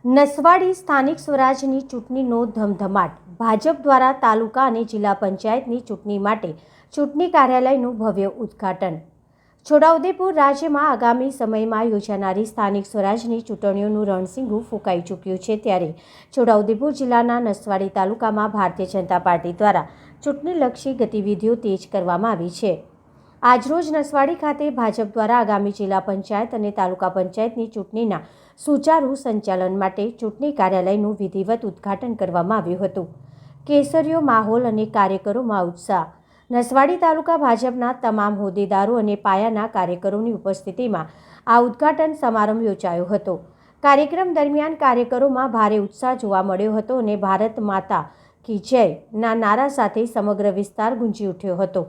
નસવાડી સ્થાનિક સ્વરાજની ચૂંટણીનો ધમધમાટ। ભાજપ દ્વારા તાલુકા અને જિલ્લા પંચાયતની ચૂંટણી માટે ચૂંટણી કાર્યાલયનું ભવ્ય ઉદ્ઘાટન। છોટાઉદેપુર રાજ્યમાં આગામી સમયમાં યોજાનારી સ્થાનિક સ્વરાજની ચૂંટણીઓનું રણસીંગું ફૂંકાઈ ચૂક્યું છે, ત્યારે છોટાઉદેપુર જિલ્લાના નસવાડી તાલુકામાં ભારતીય જનતા પાર્ટી દ્વારા ચૂંટણીલક્ષી ગતિવિધિઓ તેજ કરવામાં આવી છે। આજરોજ નસવાડી ખાતે ભાજપ દ્વારા આગામી જિલ્લા પંચાયત અને તાલુકા પંચાયતની ચૂંટણીના સુચારુ સંચાલન માટે ચૂંટણી કાર્યાલયનું વિધિવત ઉદ્ઘાટન કરવામાં આવ્યું હતું। કેસરીયો માહોલ અને કાર્યકરોમાં ઉત્સાહ। નસવાડી તાલુકા ભાજપના તમામ હોદ્દેદારો અને પાયાના કાર્યકરોની ઉપસ્થિતિમાં આ ઉદ્ઘાટન સમારંભ યોજાયો હતો। કાર્યક્રમ દરમિયાન કાર્યકરોમાં ભારે ઉત્સાહ જોવા મળ્યો હતો અને ભારત માતા કી જયના નારા સાથે સમગ્ર વિસ્તાર ગુંજી ઉઠ્યો હતો।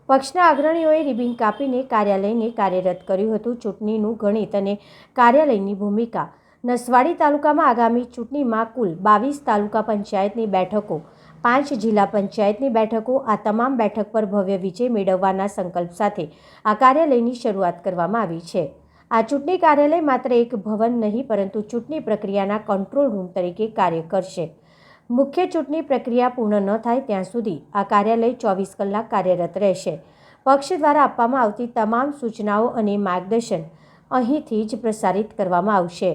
પક્ષના અગ્રણીઓએ રિબિન કાપીને કાર્યાલયને કાર્યરત કર્યું હતું। ચૂંટણીનું ગણિત અને કાર્યાલયની ભૂમિકા। નસવાડી તાલુકામાં આગામી ચૂંટણીમાં કુલ 22 તાલુકા પંચાયતની બેઠકો, 5 જિલ્લા પંચાયતની બેઠકો, આ તમામ બેઠક પર ભવ્ય વિજય મેળવવાના સંકલ્પ સાથે આ કાર્યાલયની શરૂઆત કરવામાં આવી છે। આ ચૂંટણી કાર્યાલય માત્ર એક ભવન નહીં, પરંતુ ચૂંટણી પ્રક્રિયાના કંટ્રોલ રૂમ તરીકે કાર્ય કરશે। મુખ્ય ચૂંટણી પ્રક્રિયા પૂર્ણ ન થાય ત્યાં સુધી આ કાર્યાલય 24 કલાક કાર્યરત રહેશે। પક્ષ દ્વારા આપવામાં આવતી તમામ સૂચનાઓ અને માર્ગદર્શન અહીંથી જ પ્રસારિત કરવામાં આવશે।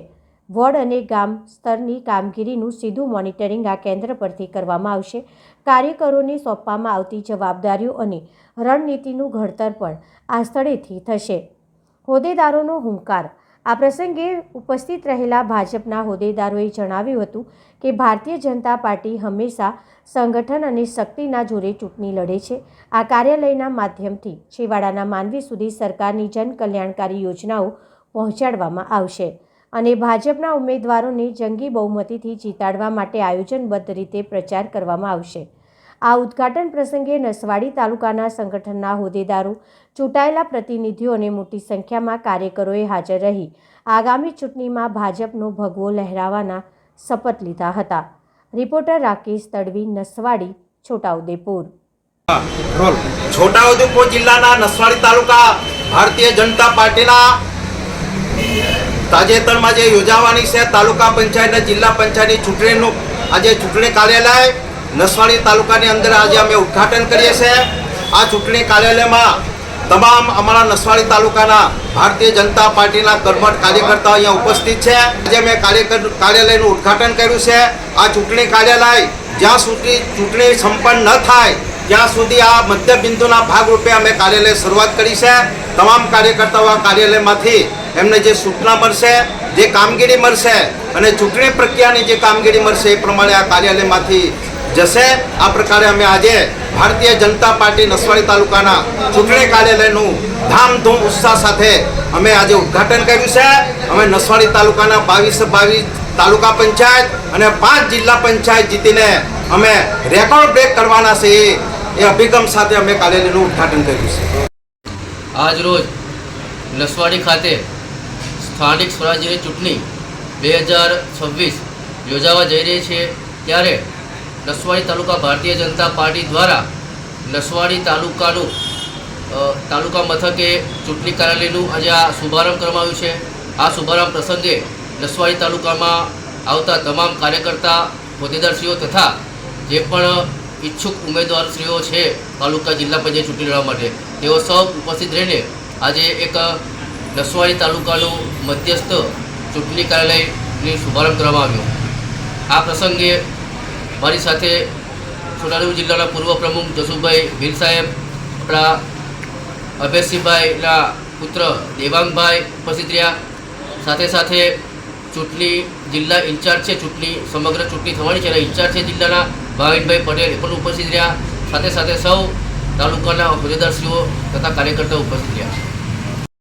વોર્ડ અને ગામ સ્તરની કામગીરીનું સીધું મોનિટરિંગ આ કેન્દ્ર પરથી કરવામાં આવશે। કાર્યકરોને સોંપવામાં આવતી જવાબદારીઓ અને રણનીતિનું ઘડતર પણ આ સ્થળેથી થશે। હોદ્દેદારોનો હુંકાર। આ પ્રસંગે ઉપસ્થિત રહેલા ભાજપના હોદ્દેદારોએ જણાવ્યું હતું કે ભારતીય જનતા પાર્ટી હંમેશા સંગઠન અને શક્તિના જોરે ચૂંટણી લડે છે। આ કાર્યાલયના માધ્યમથી છેવાડાના માનવી સુધી સરકારની જનકલ્યાણકારી યોજનાઓ પહોંચાડવામાં આવશે અને ભાજપના ઉમેદવારોને જંગી બહુમતીથી જીતાડવા માટે આયોજનબદ્ધ રીતે પ્રચાર કરવામાં આવશે। આ ઉદ્ઘાટન પ્રસંગે નસવાડી તાલુકાના સંગઠનના હોદ્દેદારો, ચૂંટાયેલા પ્રતિનિધિઓ અને મોટી સંખ્યામાં કાર્યકરોએ હાજર રહી આગામી ચૂંટણીમાં ભાજપનો ભગવો લહેરાવવાના શપથ લીધા હતા। રિપોર્ટર રાકેશ તડવી, નસવાડી, છોટાઉદેપુર। છોટાઉદેપુર જિલ્લાના નસવાડી તાલુકા ભારતીય જનતા પાર્ટીના તાજેતરમાં જે યોજાવાની છે તાલુકા પંચાયત અને જિલ્લા પંચાયતની ચૂંટણીનું આજે ચૂંટણી કાર્યાલય નસવાડી તાલુકાની અંદર આજે અમે ઉદ્ઘાટન કરીએ છીએ। આ ચૂંટણી કાર્યાલયમાં તમામ અમારા નસવાડી તાલુકાના ભારતીય જનતા પાર્ટીના કર્મઠ કાર્યકર્તાઓ અહીંયા ઉપસ્થિત છે। આજે મેં કાર્યાલયનું ઉદ્ઘાટન કર્યું છે। આ ચૂંટણી કાર્યાલય જ્યાં સુધી ચૂંટણી સંપન્ન ન થાય ત્યાં સુધી આ મધ્ય બિંદુના ભાગરૂપે અમે કાર્યાલય શરૂઆત કરી છે। તમામ કાર્યકર્તાઓ આ કાર્યાલયમાંથી એમને જે સૂચના મળશે, જે કામગીરી મળશે અને ચૂંટણી પ્રક્રિયાની જે કામગીરી મળશે એ પ્રમાણે આ કાર્યાલયમાંથી જશે। આ પ્રકારે અમે આજે ભારતીય જનતા પાર્ટી નસવાડી તાલુકાના ચૂંટણી કાર્યાલયનું ધામધૂમ ઉત્સાહ સાથે અમે આજે ઉદ્ઘાટન કર્યું છે। અમે નસવાડી તાલુકાના 22 તાલુકા પંચાયત અને 5 જિલ્લા પંચાયત જીતીને અમે રેકોર્ડ બ્રેક કરવાના છે એ અભિગમ સાથે અમે કાર્યાલયનું ઉદ્ઘાટન કર્યું છે। આજ રોજ નસવાડી ખાતે સ્થાનિક સ્વરાજ્યની ચૂંટણી 2026 યોજાવા જઈ રહી છે, ત્યારે નસવાડી તાલુકા ભારતીય જનતા પાર્ટી દ્વારા નસવાડી તાલુકા મથકે ચૂંટણી કાર્યાલયનું આજે આ શુભારંભ કરવામાં આવ્યું છે। આ શુભારંભ પ્રસંગે નસવાડી તાલુકામાં આવતા તમામ કાર્યકર્તા, હોદ્દેદારશ્રીઓ તથા જે પણ ઈચ્છુક ઉમેદવારશ્રીઓ છે તાલુકા જિલ્લા પંચાયત ચૂંટણી લડવા માટે, તેઓ સૌ ઉપસ્થિત રહીને આજે એક નસવાડી તાલુકાનું મધ્યસ્થ ચૂંટણી કાર્યાલયની શુભારંભ કરવામાં આવ્યો। આ પ્રસંગે મારી સાથે છોટાઉદેપુર જિલ્લાના પૂર્વ પ્રમુખ જસુભાઈ ભીલ સાહેબ, આપણા અભયસિંહભાઈના પુત્ર દેવાંગભાઈ ઉપસ્થિત રહ્યા। સાથે સાથે ચૂંટણી જિલ્લા ઇન્ચાર્જ છે, સમગ્ર ચૂંટણી થવાની છે અને ઇન્ચાર્જ છે જિલ્લાના ભાવિનભાઈ પટેલ એ પણ ઉપસ્થિત રહ્યા। સાથે સાથે સૌ તાલુકાના હોદ્દેદારશ્રીઓ તથા કાર્યકર્તાઓ ઉપસ્થિત રહ્યા।